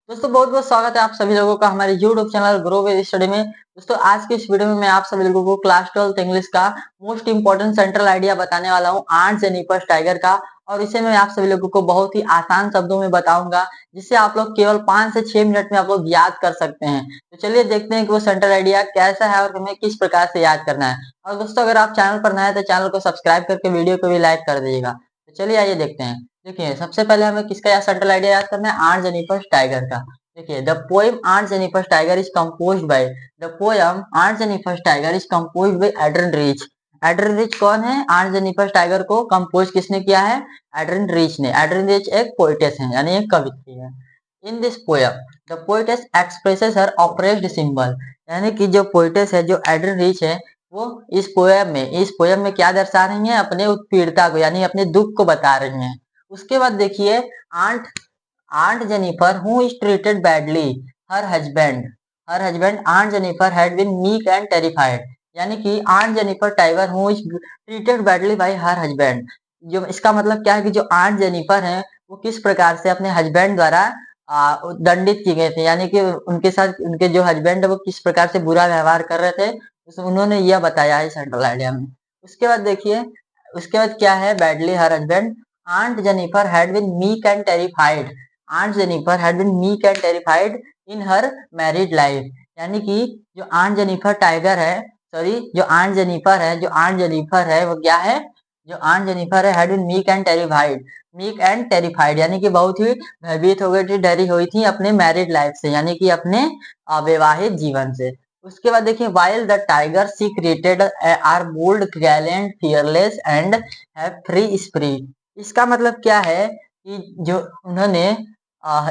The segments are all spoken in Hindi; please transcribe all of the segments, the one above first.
दोस्तों बहुत बहुत स्वागत है आप सभी लोगों का हमारे YouTube channel grow with study में। दोस्तों आज के इस वीडियो में मैं आप सभी लोगों को क्लास 12th इंग्लिश का मोस्ट इंपॉर्टेंट सेंट्रल आइडिया बताने वाला हूं, आंट जेनिफर टाइगर का। और इसे मैं आप सभी लोगों को बहुत ही आसान शब्दों में बताऊंगा, जिससे आप लोग केवल 5 से 6 मिनट में आप लोग याद कर सकते हैं। तो चलिए देखते हैं कि वो सेंट्रल आइडिया कैसा है और हमें किस प्रकार से याद करना है। और दोस्तों अगर आप चैनल पर नए हैं तो चैनल को सब्सक्राइब करके वीडियो को भी लाइक कर दीजिएगा। तो चलिए आइए देखते हैं। देखिए सबसे पहले हमें किसका सेंट्रल आइडिया याद करना है, आंट जेनिफर टाइगर का। देखिए the poem Aunt Jennifer Tiger is composed by the poem Aunt Jennifer Tiger is composed by Adrienne Rich. Adrienne Rich कौन है? आंट जेनिफर टाइगर को कंपोज किसने किया है? एड्रियन रीच ने। एड्रियन रीच एक पोएटेस है, यानी एक कवित्री है। In this poem the poetess expresses her oppressed symbol, यानी कि जो पोएटेस है, जो एड्रियन रीच है, वो इस पोएम में क्या दर्शा रही है? अपने उत्पीड़ता को, यानी अपने दुख को बता रही हैं। उसके बाद देखिए aunt Aunt Jennifer, who is treated badly, her husband Aunt Jennifer had been meek and terrified। यानी कि Aunt Jennifer Tiger who is treated badly by her husband। जो इसका मतलब क्या है कि जो Aunt Jennifer है वो किस प्रकार से अपने हस्बैंड द्वारा दंडित किए गए थे, यानी कि उनके साथ उनके जो हस्बैंड है वो किस प्रकार से बुरा व्यवहार कर रहे थे, उन्होंने यह बताया है सेंट्रल आइडिया में। उसके बाद देखिए, उसके बाद क्या है? Badly her husband Aunt Jennifer had been meek and terrified। Aunt Jennifer had been meek and terrified in her married life। यानी कि जो आंट जेनिफर टाइगर है, सॉरी जो आंट जेनिफर है वो क्या है? जो आंट जेनिफर है had been meek and terrified, यानी कि बहुत ही भयभीत हो गई थी, डरी हुई थी अपने मैरिड लाइफ से, यानी कि अपने विवाहित जीवन से। उसके बाद देखिए, while the tigress created are bold gallant fearless and have free spirit. इसका मतलब क्या है कि जो उन्होंने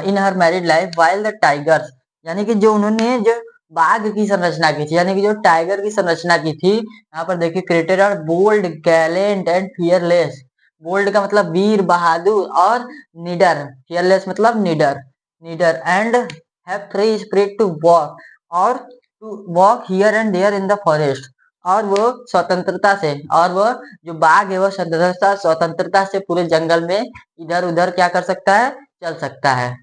in her married life while the tigers, यानी कि जो उन्होंने जो बाघ की संरचना की थी, यानी कि जो टाइगर की संरचना की थी, यहाँ पर देखिए created are bold gallant and fearless. Bold का मतलब वीर बहादुर और निडर, फियरलेस मतलब निडर, and have free spirit to walk, और to walk here and there in the forest. और वो स्वतंत्रता से, और वो जो बाघ है वो स्वतंत्रता से पूरे जंगल में इधर उधर क्या कर सकता है? चल सकता है।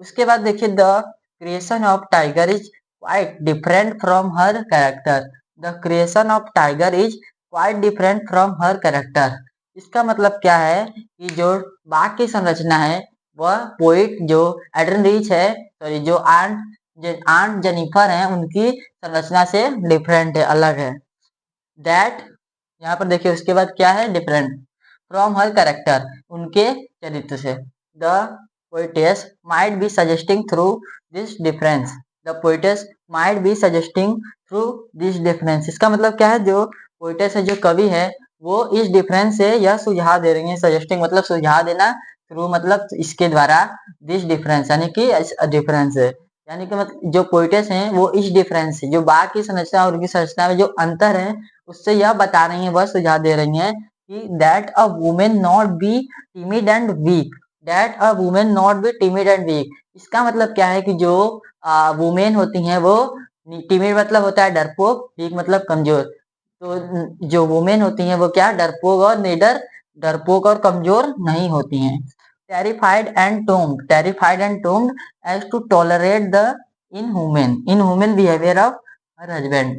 उसके बाद देखिए, the creation of tiger is quite different from her character. The creation of tiger is quite different from her character. इसका मतलब क्या है कि जो बाघ की संरचना है वह पोइट जो एड्रियन रीच है, सॉरी जो आंट जेनिफर है, उनकी संरचना से डिफरेंट है, अलग है। दैट, यहाँ पर देखिए उसके बाद क्या है? डिफरेंट फ्रॉम हर कैरेक्टर, उनके चरित्र से। The poetess might be suggesting through this difference. The poetess might be suggesting through this difference. इसका मतलब क्या है? जो पोइटेस है, जो कवि है, वो इस डिफरेंस से यह सुझाव दे रही है। सजेस्टिंग मतलब सुझाव देना, थ्रू मतलब इसके द्वारा, दिस डिफरेंस यानी कि डिफरेंस है, यानी कि मतलब जो पोइटेस हैं वो इस डिफरेंस से, जो बाघ की संरचना और उनकी संरचना में जो अंतर है, उससे यह बता रही है, वह सुझाव दे रही है कि that a women not be timid and weak. इसका मतलब क्या है कि जो वुमेन होती हैं वो, टिमिड मतलब होता है डरपोक, वीक मतलब कमजोर। तो जो वुमेन होती हैं वो क्या? डरपोक और कमजोर नहीं होती हैं। terrified and tomed as to tolerate the inhuman behavior of her husband।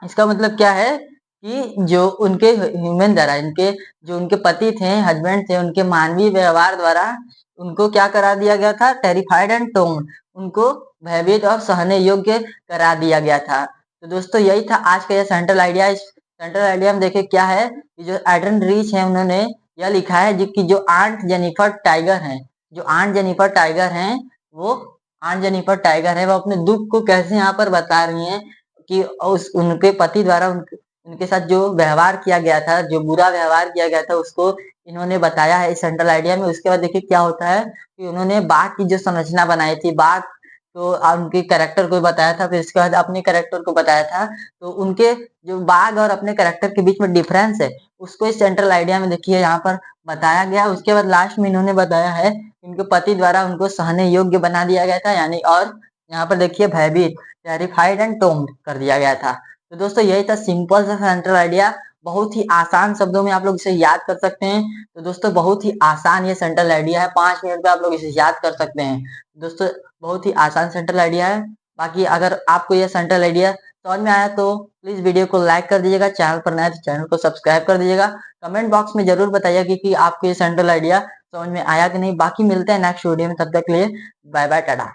इसका मतलब क्या है कि जो उनके ह्यूमन द्वारा, इनके जो उनके पति थे, हस्बैंड थे, उनके मानवीय व्यवहार द्वारा उनको क्या करा दिया गया था? टेरिफाइड एंड टोम्ड, उनको भयभीत और सहने योग्य करा दिया गया था। तो दोस्तों यही था आज का यह सेंट्रल आइडिया। इस सेंट्रल आइडिया में देखिए क्या है कि जो एड्रियन रीच है, उन्होंने यह लिखा है कि जो आंट जेनिफर टाइगर हैं, जो आंट जेनिफर टाइगर हैं, वो आंट जेनिफर टाइगर है, वो अपने दुख को कैसे यहाँ पर बता रही हैं कि उस उनके पति द्वारा उनके साथ जो व्यवहार किया गया था, जो बुरा व्यवहार किया गया था, उसको इन्होंने बताया है इस सेंट्रल आइडिया में। उसके बाद देखिए क्या होता है कि उन्होंने बाघ की जो संरचना बनाई थी, बाघ तो उनके कैरेक्टर को बताया था, फिर इसके बाद अपने कैरेक्टर को बताया था। तो उनके जो बाघ और अपने कैरेक्टर के बीच में डिफरेंस है, उसको इस सेंट्रल आइडिया में देखिए यहाँ पर बताया गया। उसके बाद लास्ट में इन्होंने बताया है उनके पति द्वारा उनको सहने योग्य बना दिया गया था, यानी, और यहाँ पर देखिए भयभीत, टेरिफाइड एंड टोम्ड कर दिया गया था। तो दोस्तों यही था सिंपल सा सेंट्रल आइडिया, बहुत ही आसान शब्दों में आप लोग इसे याद कर सकते हैं। तो दोस्तों बहुत ही आसान ये सेंट्रल आइडिया है, 5 मिनट में आप लोग इसे याद कर सकते हैं। दोस्तों बहुत ही आसान सेंट्रल आइडिया है। बाकी अगर आपको यह सेंट्रल आइडिया समझ में आया तो प्लीज वीडियो को लाइक कर दीजिएगा, चैनल पर नया तो चैनल को सब्सक्राइब कर दीजिएगा। कमेंट बॉक्स में जरूर बताइएगा कि आपको ये सेंट्रल आइडिया समझ में आया कि नहीं। बाकी मिलते हैं नेक्स्ट वीडियो में, तब तक के लिए बाय बाय टाटा।